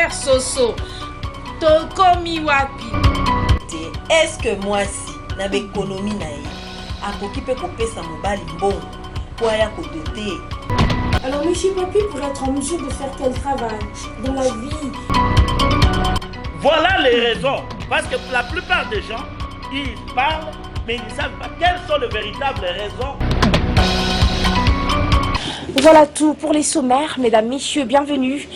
Père Soso, tokomi wapi. Est-ce que moi si na l'économie na ye akoki pe kopesa mobali mbongo pour aya kodoter? Alors monsieur Papi pour être en mesure de faire quel travail dans la vie? Voilà les raisons. Parce que la plupart des gens, ils parlent, mais ils ne savent pas quelles sont les véritables raisons. Voilà tout pour les sommaires, mesdames, messieurs, bienvenue.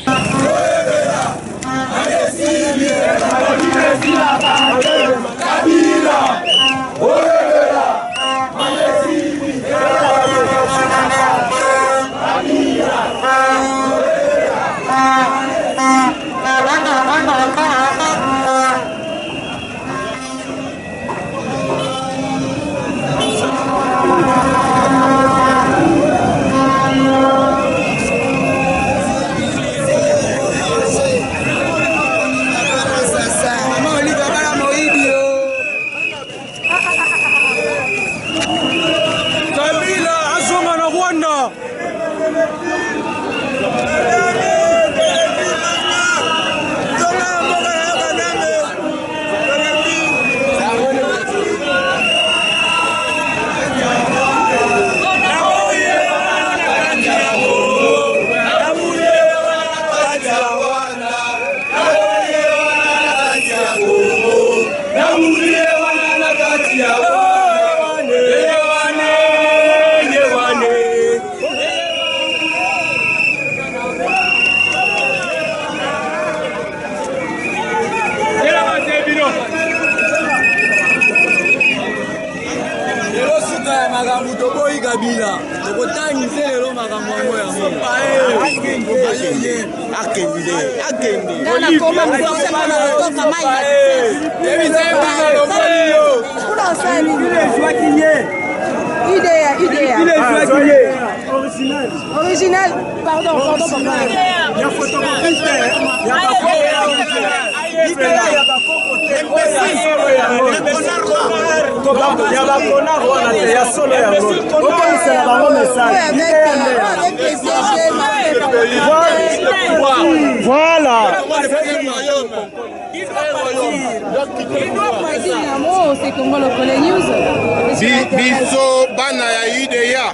Original, pardon, papa. Il y a photographiste, il y a voilà. C'est comme le Congolais News. Biso bana ya UDA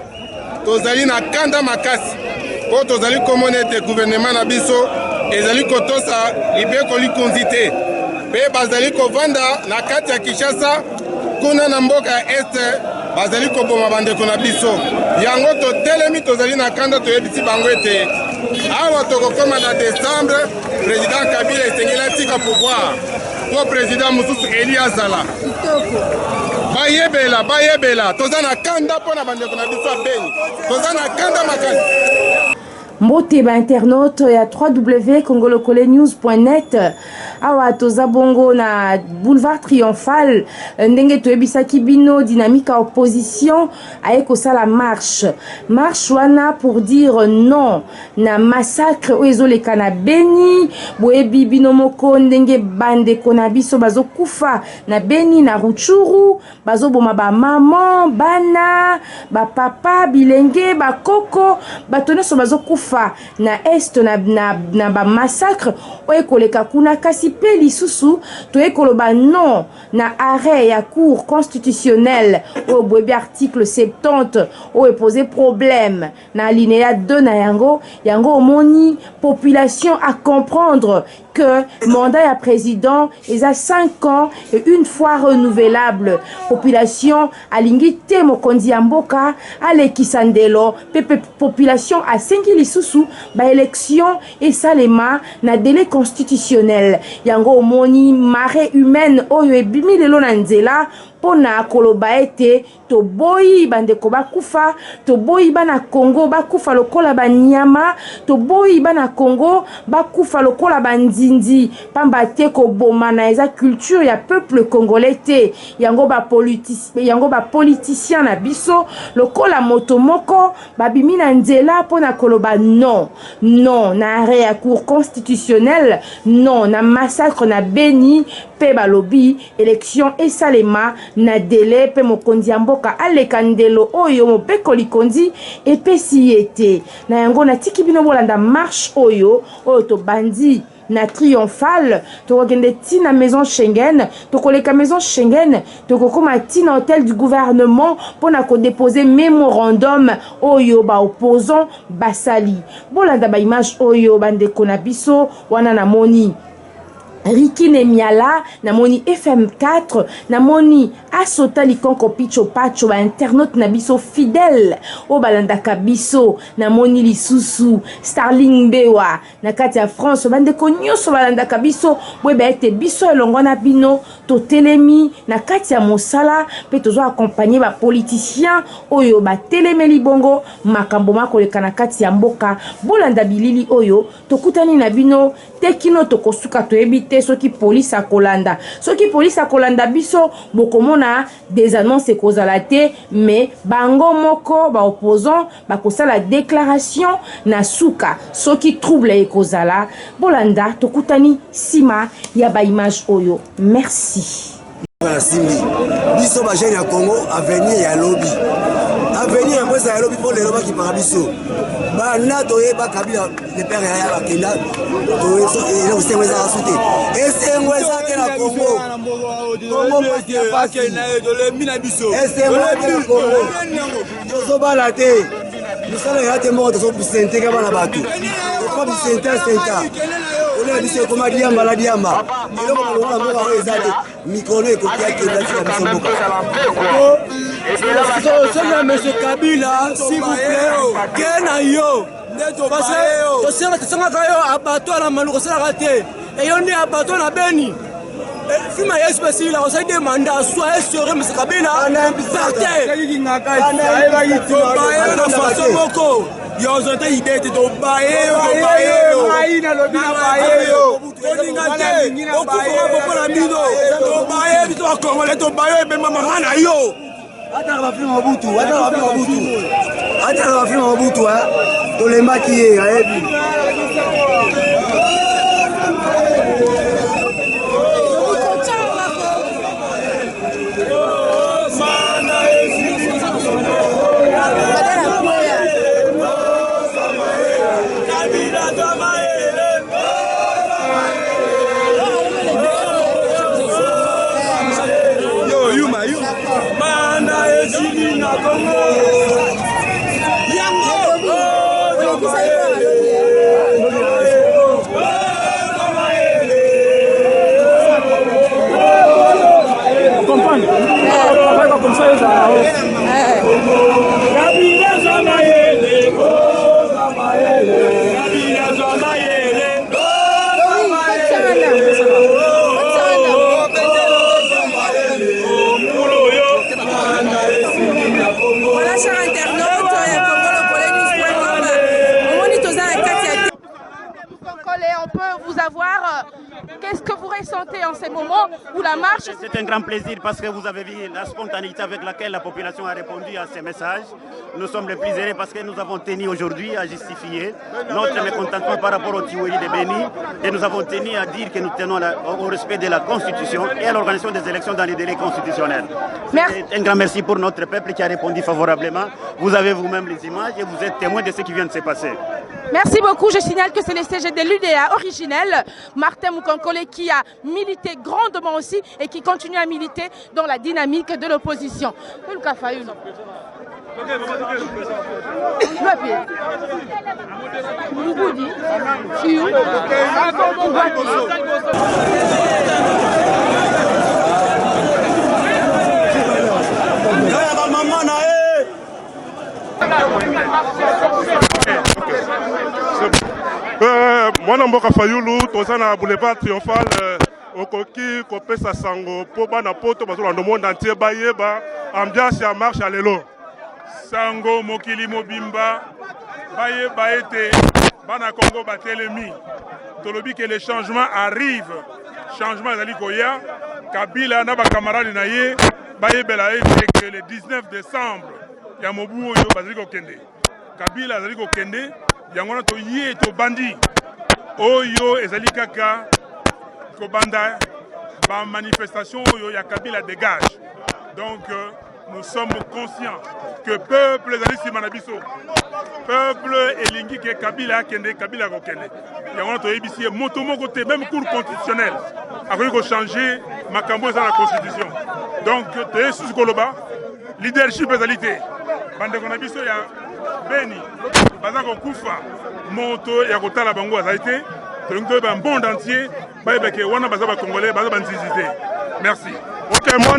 tozali na kanda makasi po tozali komona ete gouvernement na biso ezali kotosa libeko likonzi te pe bazali kovanda na kati ya Kinshasa kuna na mboka ya este bazali koboma bandeko na biso yango totelemi tozali na kanda toyebisi bango ete awa tokokoma na décembre président Kabila esengeli atika pouvoir po président mosusu Eli azala bayebela toza na kanda mpo na bandeko na biso ya Beni toza na kanda makasi. Mbote ba internaute ya www.congolocolenews.net awa toza bongo na boulevard triomphal ndenge toyebisaki bino dynamique à opposition ayeko sala marche wana pour dire non na massacre oyo ezoleka na Beni. Boyebi bino moko ndenge bandeko na biso bazokufa na Beni na Rutshuru, bazoboma ba maman bana ba papa bilenge bakoko bato nyonso bazokufa na est na ba massacre oyo koleka kuna kasi pe lisusu toyekoloba non na arrêt ya cour constitutionnelle oyo boyebi article 70 oyo posé problème na alinéa 2 na yango omoni population à comprendre que mandat ya président est à 5 ans et une fois renouvelable. Population alingi te mokonzi ya mboka alekisa ndelo pepe population a 5 lisusu ba élection et salema na délai constitutionnel yango omoni marée humaine oyo ebimi lelo na nzela pona koloba ete toboyi bandeko bakufa, toboyi bana Congo bakufa lokola banyama, toboyi bana Congo bakufa lokola banzinzi pamba te koboma na eza culture ya peuple congolais te yango ba politicien na biso lokola moto moko babimi na nzela pona koloba non na arrêt ya cour constitutionnelle, non na massacre na Beni pe balobi élection esalema na délai pe mokonzi ya mboka aleka ndelo oyo mopeko likonzi epesi ete na yango na tiki bino bolanda marche oyo to bandi na triomphal tokokende tina maison Schengen tokoleka maison Schengen tokokoma tina hôtel du gouvernement mpona kodépose mémorandum oyo baopposant basali bolanda baimage oyo bandeko na biso wana namoni Rikine Miala, namoni FM4, namoni Asota Likonko Picho Pacho, internaute nabiso fidèle, o balandaka biso, namoni Lisusu, Starling Bewa, nakati ya France, bandeko nyoso balandaka biso, weba ete biso elongona bino, to telemi, nakati ya mosala, pe tozo accompagner ba politicien, oyo ba telemeli bongo, makambo makoleka nakati ya mboka, bolanda bilili oyo, tokutani na bino, tekino tokosuka to ebite, soki police a kolanda soki police a kolanda biso bokomona des annonces kozala te mais bango moko ba opposant ba kosala déclaration na suka soki trouble ekozala bolanda tokutani sima ya ba image oyo merci biso ba jeune ya Congo avenir ya lobby avenir ya pesa ya lobby pour les lobby qui par biso ba na toye ba kabila le père ya ba kenda to so et là c'est moi ça sauté et c'est moi ça que la Congo Congo pas kenda de le mina biso et c'est moi que Congo so ba la te nous sommes là te mort so bisente ka bana batu ko bisente senta on a dit c'est comme diamba la diamba et donc on va voir les aides micro et copier que la biso boka so monsieur Kabila s'il vous plaît kena yo parce que to senga kayo abato na maluko sala raté et on est abato na beni fima espèce là on s'est demandé soit sur monsieur Kabila parti na façon moko yo zote idée to bae na lobi na bae yo to linga te okuko na mino to bae to akongole to bae be mama na yo ata va faire Mobutu to le maquiller ayebi Qu'est-ce que vous ressentez en ces moments où la marche... C'est un grand plaisir parce que vous avez vu la spontanéité avec laquelle la population a répondu à ces messages. Nous sommes les plus heureux parce que nous avons tenu aujourd'hui à justifier notre mécontentement par rapport au Tiweri de Béni et nous avons tenu à dire que nous tenons au respect de la Constitution et à l'organisation des élections dans les délais constitutionnels. Un grand merci pour notre peuple qui a répondu favorablement. Vous avez vous-même les images et vous êtes témoin de ce qui vient de se passer. Merci beaucoup. Je signale que c'est le CG de l'UDA originel, Martin Mukankole, qui a milité grandement aussi et qui continue à militer dans la dynamique de l'opposition. Mwana mboka Fayulu toza na boulevard triomphal okoki kopesa sango po bana poto bazola ndo monde entier bayeba ambiance ya marche ya lelo sango mokili mobimba bayeba ete bana Congo batelemi tolobi que les changements arrivent changement ezali koya Kabila na bakamarade na ye bayebela ete que le 19 décembre ya mobu oyo bazali kokende Kabila azali kokende yango na to ye to bandi oyo ezali kaka kobanda ba manifestation oyo ya Kabila dégage donc nous sommes conscients que le peuple est allé Simanabiso. Peuple est lingi que Kabila Kende, Kabila Kokende. Et on a ici, mon côté, même cours constitutionnel, a changer Makambo dans la constitution. Donc, tu es sous Koloba, leadership estalité. Bande Konabiso, il y a Beni, Bazako Koufa, Monto, il y a Kotala Bango Azaïté. Donc, le monde entier, merci. Ok, moi,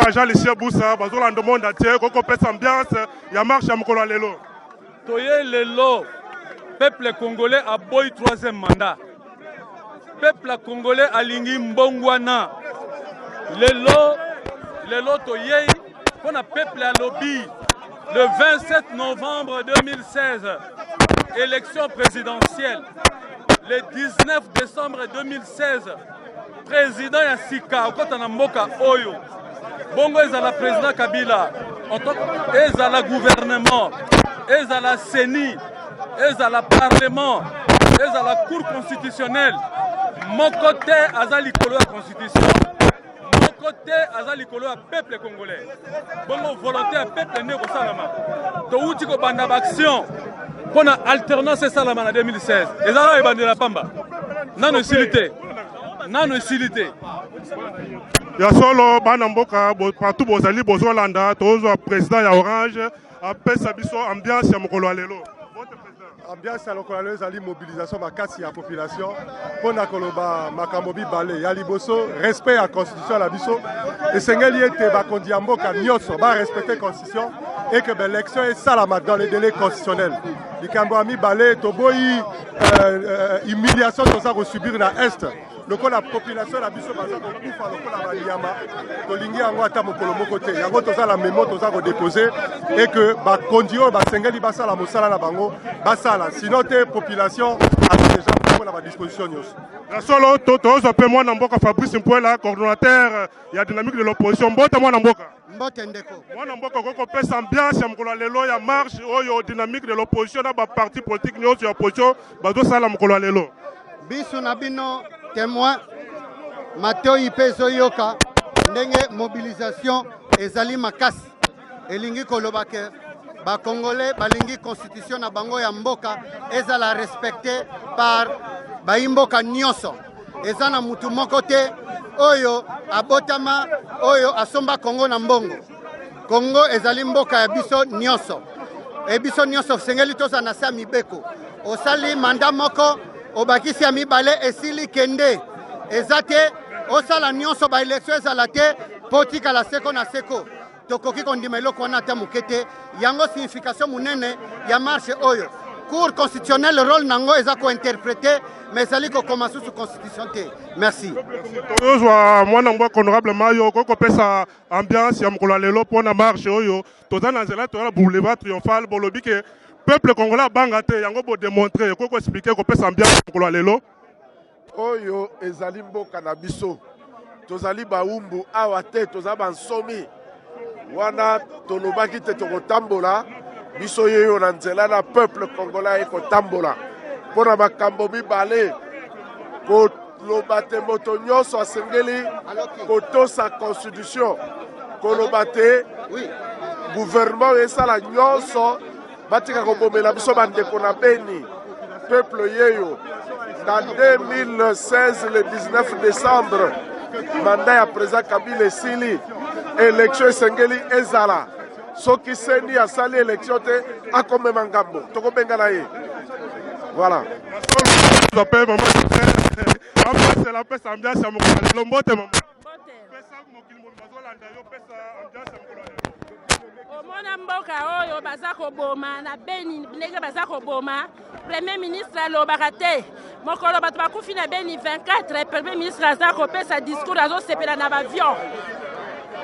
je suis Jean Boussa, je suis dans le monde entier, je suis ambiance, il y a marche à Mokolo Lelo. Toye Lelo, peuple congolais a boy 3e mandat. Peuple congolais a lingi mbongwana. Lelo Toye, pour le peuple à lobby, le 27 novembre 2016, élection présidentielle. Le 19 décembre 2016, président Yassika, au Mboka Oyo, Bongo ezala président Kabila, ezala gouvernement, ezala CENI, ezala parlement, ezala cour constitutionnelle, mon côté azali kolo la constitution, mon côté azali kolo la peuple congolais. Bongo volonté à peuple né au Salama. To uti ko banda action. Pour l'alternance et Salama en 2016. Et là, il y a la Pamba. Non, utilité. Non, utilité. Il y a solo Banamboka, partout Bozali, Bozolanda, tous président ya Orange, après Sabiso, ambiance à Mokolo Alelo. Ambiance à Mokolo Alelo, mobilisation de la population. Pour Nakoloba, Makamobi Balé, Yaliboso, respect à la constitution à la Bisso. Et Sengeli était Bakondiamboka, Nyoso, va respecter la constitution. Et que l'élection est salama dans les délais constitutionnels. Les Kamboami Balé, Toboyi, humiliation, tout ça, subir dans l'Est. Donc la population la biso baza ko kufa lokola baliama to lingi yango ata mokolo moko te yango toza la mémo toza ko déposer et que ba kondio ba sengeli basala mosala na bango basala sinon te population a déjà pour la disposition nyos la solo tozo pe moi na mboka Fabrice Mpoela coordonnateur ya dynamique de l'opposition mbota moi na mboka mbote ndeko moi na mboka ko pesa ambiance ya mokolo lelo ya marche oyo dynamique de l'opposition na ba parti politique nyos ya opposition bazo sala mokolo lelo biso na bino témoin Mateo Ipezo Yoka ndenge mobilisation ezali makasi elingi kolobake ba congolais balingi constitution na bango ya mboka ezala respecté par ba imboka nyonso ezana mutu moko te oyo abotama oyo asomba Congo na mbongo Congo ezali mboka ya biso nyonso e biso nyonso sengeli toza na sa mibeko osali manda moko obakisi ya mibale esili kende ezate osala nyonso ba élection ezala te potika la seko na seko tokoki kondima eloko wana ata moke te yango signification munene ya marche oyo cour constitutionnelle rôle nango eza kointerprété mais ezali kokoma susu constitution te merci tozwa mwana mboka honorable mayo kokopesa ambiance ya mokolo lelo mpona marche oyo toza na nzela toza na boulevard triomphal bolobi ke peuple congolais banga te yango bo démontrer koko expliquer ko pesa ambiance mokolo lelo oyo ezali mboka na biso tozali baumbu awa te toza bansomi wana tolobaki te tokotambola biso yeyo na nzela na peuple congolais ekotambola mpona makambo mibale koloba te moto nyonso asengeli kotosa constitution koloba te gouvernement esala nyonso batika kobomela biso bandeko na Beni peuple yeyo en 2016 le 19 décembre mandat ya président Kabila esili élection esengeli ezala soki seni asali élection te akomema ngambo tokobenga na ye voilà omona mboka oyo baza koboma na Beni ndenge baza koboma premier ministre alobaka te mokolo bato bakufi na Beni 24 premier ministre aza kopesa discours azosepela na bavion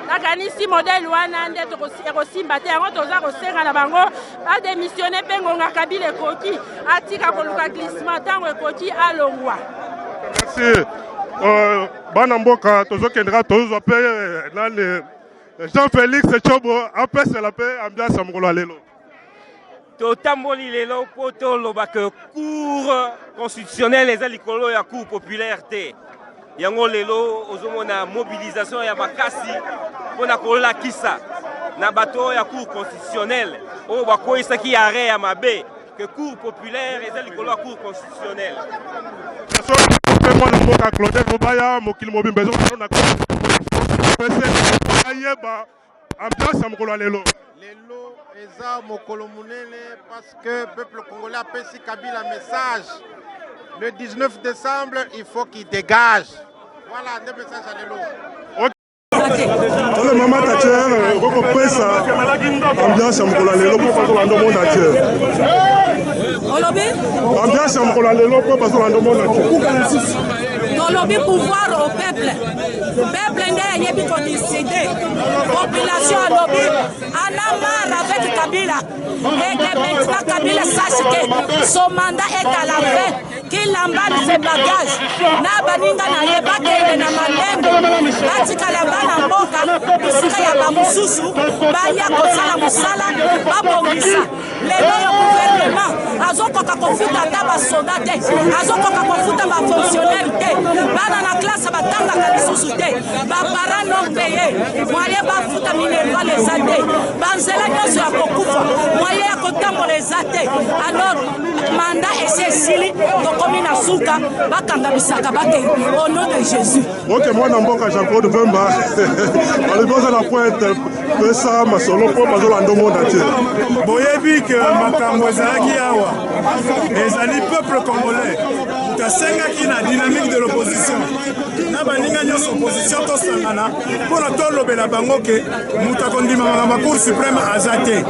nakanisi modele wana nde ekosimba te yango toza kosenga na bango badémissionne mpe ngonga Kabila ekoki atika koluka glissement ntango ekoki alongwa merci bana mboka tozokendeka tozwa mpe nani Jean-Félix Chobo apesela mpe ambiance ya mokolo lelo totamboli lelo po toloba ke cour constitutionnelle eza likolo ya cour populaire te yango lelo ozomona mobilisation ya makasi mpona kolakisa na bateau ya cour constitutionnelle oyo bakoyisaki arrêt ya mabe que cour populaire eza likolo ya cour constitutionnelle. mwana mboka Claudel Mobaya mokili mobimba ezo na pese ayeba ambiance ya mokolo lelo eza mokolo munene parce que peuple congolais apesi Kabila message le 19 décembre il faut qu'il dégage. Voilà nde message ya lelo. Tole mama Thatcher kokopesa ambiance ya mokolo lelo po bazolanda monde entier. Ambiance ya mokolo lelo po bazolanda monde entier. Tolobi pouvoir au peuple. Peuple nde yebi ko décider. Population alobi ana marre avec Kabila. Et que maintenant Kabila sache que son mandat est à la fin. Qu'il emballe ses bagages. Na baninga na yeba kende na mandembe. Batikala bana mboka. Bisika ya bamususu. Baya kosala musala. Babongisa. Lelo le gouvernement. Azokoka kofuta ta basoda te. Azokoka kofuta ba fonctionnaire te. Bana na classe batanga lisusu te. Ba parents non payés. Moyen bafuta minerval eza te. Banzela nyonso ya kokufa. Moyen ya kotambola eza te. Alors mandat esili tokomi na suka bakanga bisaka bake au nom de Jésus. Ok, mwana mboka Jean-Claude Vemba. Aliboza na pointe pesa masolo po bazolanda monde entier. Boyebi que makambo ezalaki awa ezali peuple congolais tasengaki na dynamique de l'opposition na baninga nyonso opposition tosangana mpona tolobela bango ke moto akondimaka na cour suprême aza te.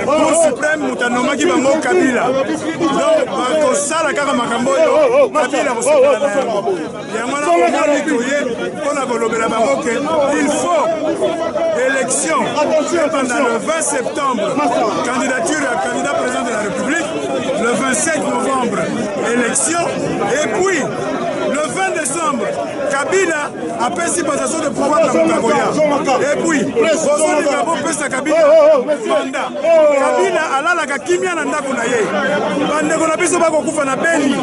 Cour suprême moto anomaki bango Kabila, donc bakosala kaka makambo oyo Kabila kosepela na yango. Yango wana komoni toye mpona kolobela bango ke il faut élection pendant le 20 septembre, candidature à candidat président de la République, le 27 novembre, élection, et puis le 20 décembre, Kabila a pris passation de pouvoir dans Moutagoya. Et puis, Bozoli Gabo pesa Kabila mandat. Kabila alalaka kimia na ndako na ye. Bandeko na biso bako kufa na Beni,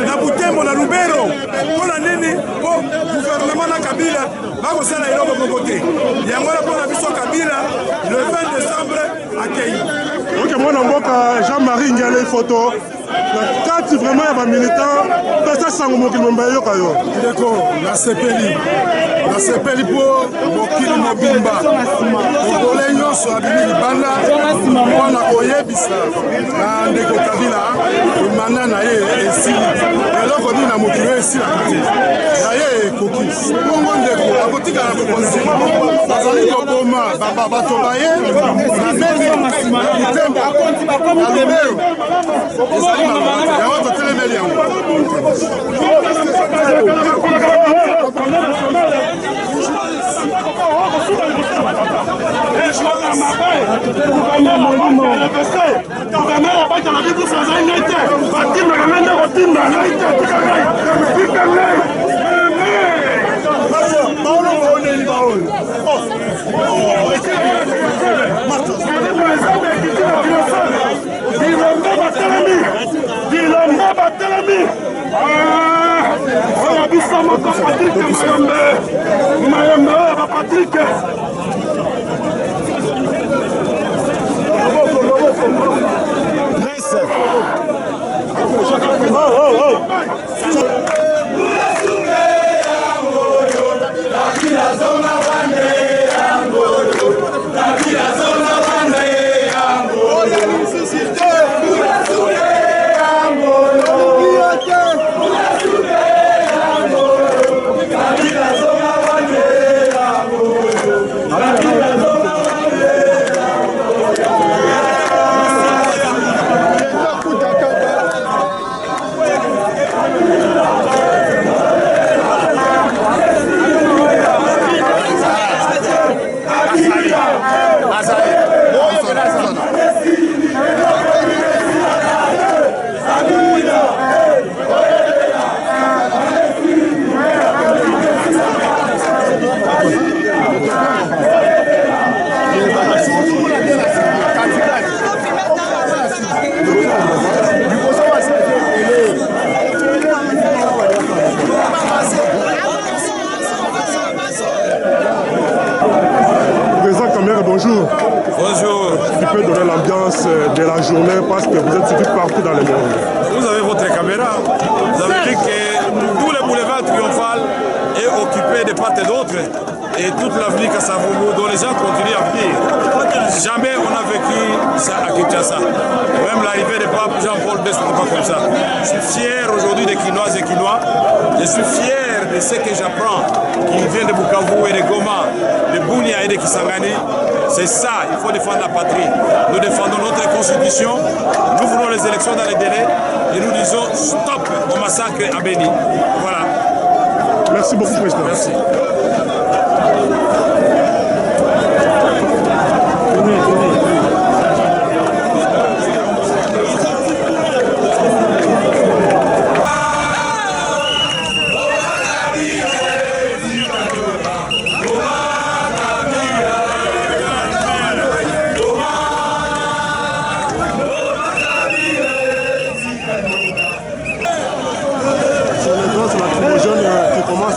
na Butembo na Lubero. Pona nini po gouvernement na Kabila bako sala eloko moko te. Yango na pona biso Kabila le 20 décembre accueilli. Ok, mwana mboka Jean-Marie Ngale photo. La carte vraiment ya ba militant pesa sango mokili momba yoka yo. Ndeko la sepeli po mokili mobimba. Okole nyonso abimi libanda wana oyebisa na ndeko Kabila manda na ye esili. Eloko ni na mokili esili akati. Na ye ekoki. Bongo ndeko akotika na bokonzi. Bazali koboma bato baye na Beni na Butembo na Lubero. Bilamba Batelami. On a vu ça, mon Patrick Mayembe, Patrick. l'ambiance de la journée parce que vous êtes suivis partout dans le monde. Vous avez votre caméra. Vous avez dit que tout le boulevard triomphal est occupé de part et d'autre. Et toute l'avenue Kasavubu, dont les gens continuent à venir. Jamais on a vécu ça à Kinshasa. Même l'arrivée de pape Jean-Paul II, ce n'était pas comme ça. Je suis fier aujourd'hui des Kinoises et Kinois. Je suis fier de ce que j'apprends, qui vient de Bukavu et de Goma, de Bunia et de Kisangani. C'est ça, il faut défendre la patrie. Nous défendons notre constitution, nous voulons les élections dans les délais et nous disons stop au massacre à Béni. Voilà. Merci beaucoup, président. Merci.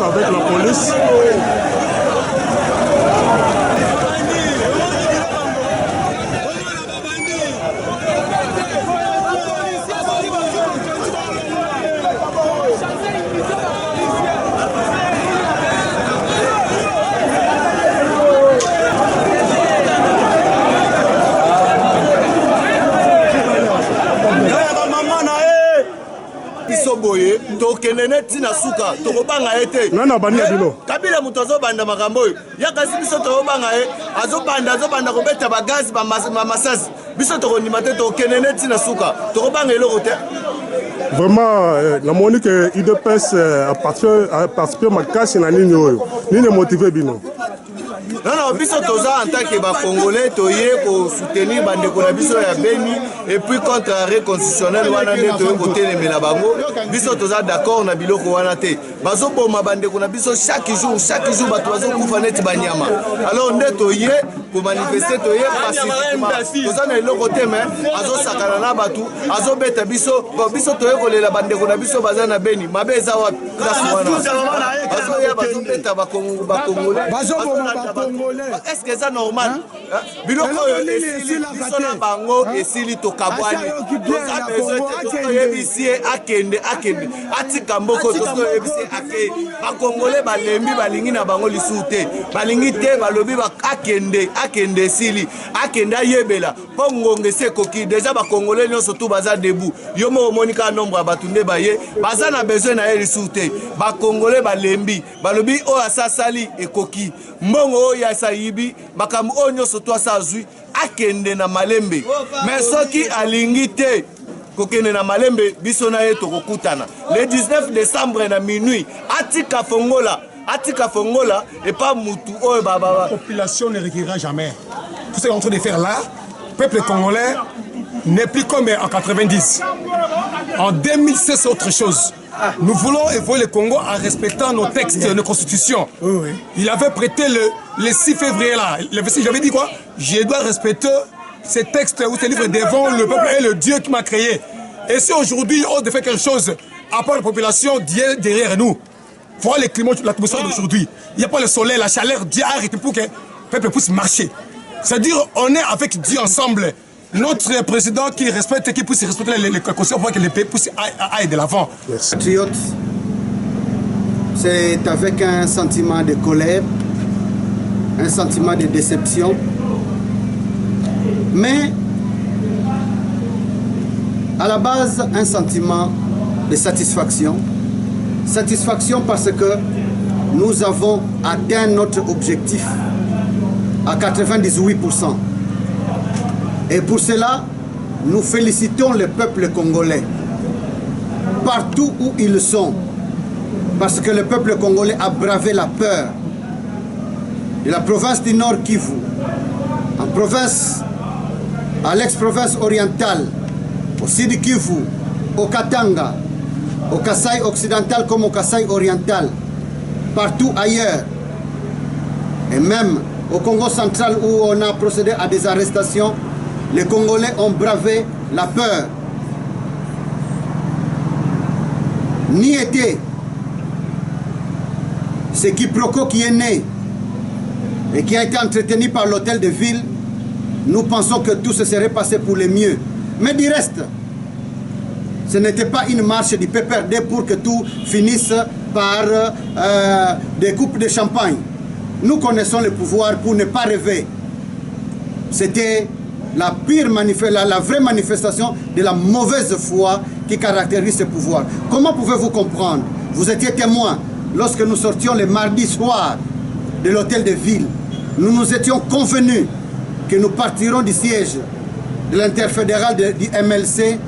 Avec la police. Boye tokende neti na suka tokobanga ete nana bani ya bino Kabila mutu azobanda makambo oyo yaka si biso tokobanga ye azobanda kobeta bagazi bamasasi biso tokondima te tokende neti na suka tokobanga eloko te. Vraiment namoni ke UDPS appartient makasi na nini oyo nini motivé bino. Non, biso toza en tant que Congolais, toye pour soutenir bandeko na biso ya Beni et puis contre l'arrêt constitutionnel wana nde toye côté les melabango. Biso toza d'accord na biloko wana te. Bazo boma bandeko na biso chaque jour bato bazo kufa neti banyama. Alors nde toye pour manifester toye pacifiquement. Toza na eloko te mais azo sakana na batu, azo beta biso, biso toye kolela bandeko na biso baza na Beni. Mabe eza wapi? Azo ya bazo beta ba Congolais. Est-ce que c'est normal? Biloko esili biso na bango esili tokabwani. Toza besoin yebisi akende atika mboko tozo yebisi ake bakongole balembi balingi na bango lisute balingi te balobi akende esili akende ayebela po ngonge se koki déjà bakongole nyonso tu baza debout yo mo monika nombre ya batunde baye baza na besoin na lisute bakongole balembi balobi o asasali ekoki mbongo o ya sayibi makambo o nyonso tu asazui akende na malembe mais soki alingi te kokene na malembe biso na ye tokokutana le 19 décembre na minuit atika fongola et pas mutu oyo baba. La population ne recueillera jamais. Tout ce qu'on est en train de faire là, le peuple congolais n'est plus comme en 90. En 2016 c'est autre chose. Nous voulons évoluer le Congo en respectant nos textes, nos constitutions. Il avait prêté le 6 février là. J'avais dit quoi? Je dois respecter ces textes ou ces livres devant le peuple et le Dieu qui m'a créé. Et si aujourd'hui on devait faire quelque chose, à part la population, Dieu derrière nous. Voilà le climat, l'atmosphère d'aujourd'hui. Il n'y a pas le soleil, la chaleur, Dieu a arrêté pour que le peuple puisse marcher. C'est-à-dire on est avec Dieu ensemble. Notre président qui respecte, qui puisse respecter les constitutions pour que le pays puisse aller de l'avant. Patriote, c'est avec un sentiment de colère, un sentiment de déception, mais à la base un sentiment de satisfaction. Satisfaction parce que nous avons atteint notre objectif à 98%. Et pour cela, nous félicitons le peuple congolais, partout où ils sont, parce que le peuple congolais a bravé la peur de la province du Nord Kivu, en province, à l'ex-province orientale, au Sud Kivu, au Katanga, au Kasaï occidental comme au Kasaï oriental, partout ailleurs, et même au Congo central où on a procédé à des arrestations, les Congolais ont bravé la peur. Ni été ce quiproquo qui est né et qui a été entretenu par l'hôtel de ville nous pensons que tout se serait passé pour le mieux. Mais du reste, ce n'était pas une marche du PPRD pour que tout finisse par des coupes de champagne. Nous connaissons le pouvoir pour ne pas rêver. C'était la pire la vraie manifestation de la mauvaise foi qui caractérise ce pouvoir. Comment pouvez-vous comprendre? Vous étiez témoin lorsque nous sortions le mardi soir de l'hôtel de ville. Nous nous étions convenus que nous partirons du siège de l'interfédéral du MLC.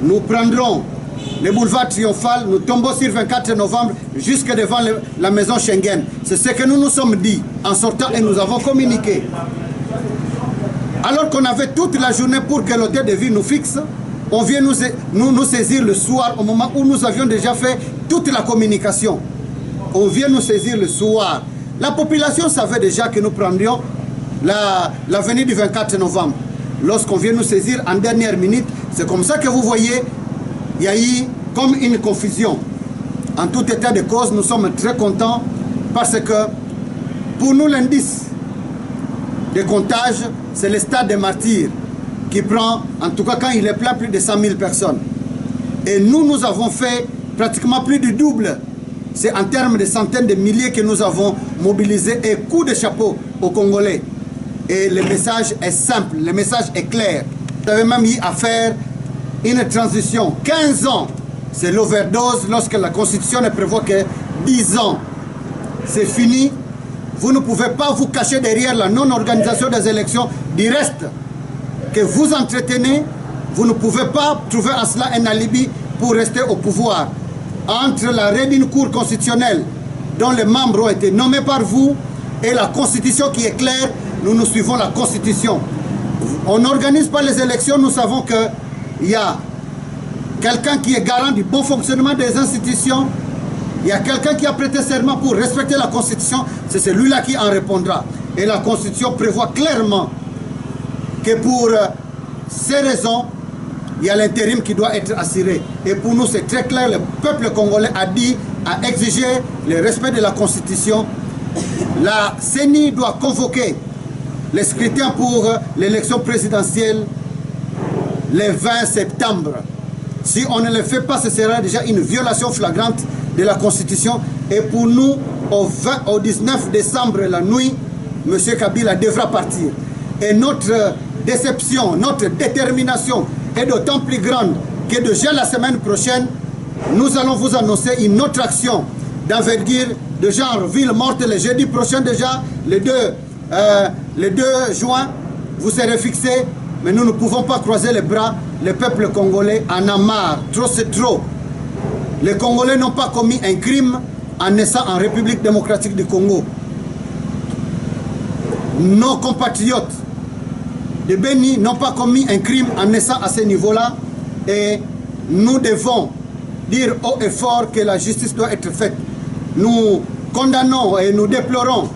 Nous prendrons le boulevard Triomphal, nous tombons sur 24 novembre jusque devant la maison Schengen. C'est ce que nous nous sommes dit en sortant et nous avons communiqué. Alors qu'on avait toute la journée pour que l'hôtel de ville nous fixe, on vient nous saisir le soir au moment où nous avions déjà fait toute la communication. On vient nous saisir le soir. La population savait déjà que nous prendrions l'avenue du 24 novembre. Lorsqu'on vient nous saisir en dernière minute, c'est comme ça que vous voyez, il y a eu comme une confusion. En tout état de cause, nous sommes très contents parce que pour nous, l'indice de comptage, c'est le stade des martyrs qui prend, en tout cas quand il est plein, plus de 100 000 personnes. Et nous avons fait pratiquement plus du double. C'est en termes de centaines de milliers que nous avons mobilisé et coup de chapeau aux Congolais. Et le message est simple, le message est clair. Vous avez même eu à faire une transition. 15 ans, c'est l'overdose lorsque la Constitution ne prévoit que 10 ans. C'est fini. Vous ne pouvez pas vous cacher derrière la non-organisation des élections. Du reste que vous entretenez, vous ne pouvez pas trouver en cela un alibi pour rester au pouvoir. Entre l'arrêt d'une cour constitutionnelle dont les membres ont été nommés par vous et la Constitution qui est claire, nous suivons la Constitution. On n'organise pas les élections, nous savons qu'il y a quelqu'un qui est garant du bon fonctionnement des institutions, il y a quelqu'un qui a prêté serment pour respecter la Constitution, c'est celui-là qui en répondra. Et la Constitution prévoit clairement que pour ces raisons, il y a l'intérim qui doit être assuré. Et pour nous, c'est très clair, le peuple congolais a exigé le respect de la Constitution. La CENI doit convoquer les scrutins pour l'élection présidentielle le 20 septembre. Si on ne le fait pas, ce sera déjà une violation flagrante de la Constitution. Et pour nous, au 19 décembre, la nuit, M. Kabila devra partir. Et notre déception, notre détermination est d'autant plus grande que déjà la semaine prochaine, nous allons vous annoncer une autre action d'envergure de genre ville morte le jeudi prochain déjà, le 2 juin, vous serez fixés, mais nous ne pouvons pas croiser les bras. Le peuple congolais en a marre, trop c'est trop. Les Congolais n'ont pas commis un crime en naissant en République démocratique du Congo. Nos compatriotes de Béni n'ont pas commis un crime en naissant à ce niveau-là et nous devons dire haut et fort que la justice doit être faite. Nous condamnons et nous déplorons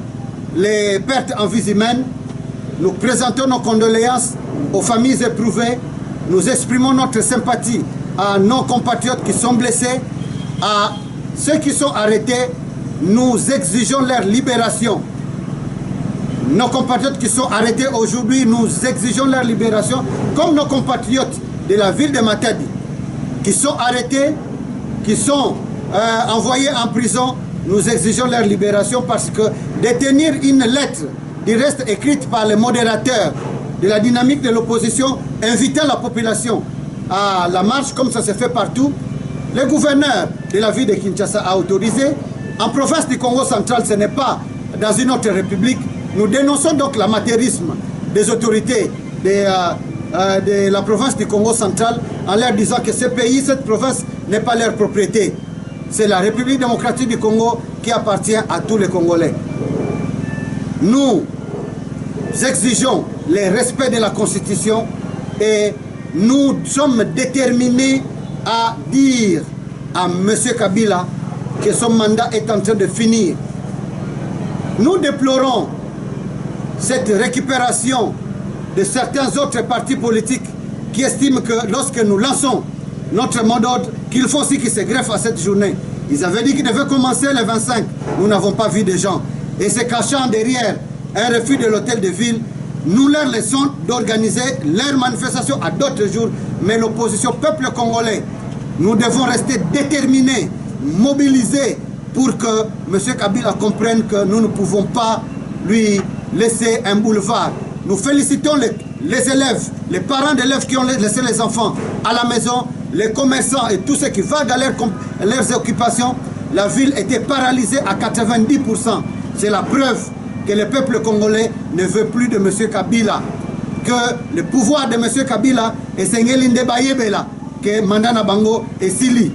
les pertes en vies humaines. Nous présentons nos condoléances aux familles éprouvées. Nous exprimons notre sympathie à nos compatriotes qui sont blessés, à ceux qui sont arrêtés. Nous exigeons leur libération. Nos compatriotes qui sont arrêtés aujourd'hui, nous exigeons leur libération, comme nos compatriotes de la ville de Matadi, qui sont arrêtés, qui sont envoyés en prison. Nous exigeons leur libération parce que détenir une lettre, du reste écrite par les modérateurs de la dynamique de l'opposition, invitant la population à la marche, comme ça se fait partout, le gouverneur de la ville de Kinshasa a autorisé. En province du Congo central, ce n'est pas dans une autre république. Nous dénonçons donc l'amateurisme des autorités de la province du Congo central en leur disant que ce pays, cette province n'est pas leur propriété. C'est la République démocratique du Congo qui appartient à tous les Congolais. Nous exigeons le respect de la Constitution et nous sommes déterminés à dire à M. Kabila que son mandat est en train de finir. Nous déplorons cette récupération de certains autres partis politiques qui estiment que lorsque nous lançons notre mot d'ordre, qu'il faut aussi qu'ils se greffent à cette journée. Ils avaient dit qu'ils devaient commencer le 25. Nous n'avons pas vu de gens. Et se cachant derrière un refus de l'hôtel de ville, nous leur laissons d'organiser leurs manifestations à d'autres jours, mais l'opposition, peuple congolais, nous devons rester déterminés, mobilisés pour que M. Kabila comprenne que nous ne pouvons pas lui laisser un boulevard. Nous félicitons les élèves, les parents d'élèves qui ont laissé les enfants à la maison, les commerçants et tous ceux qui vaguent à leurs occupations. La ville était paralysée à 90%. C'est la preuve que le peuple congolais ne veut plus de M. Kabila. Que le pouvoir de M. Kabila est Sengeli Ndebayebela, que Mandana Bango et Sili.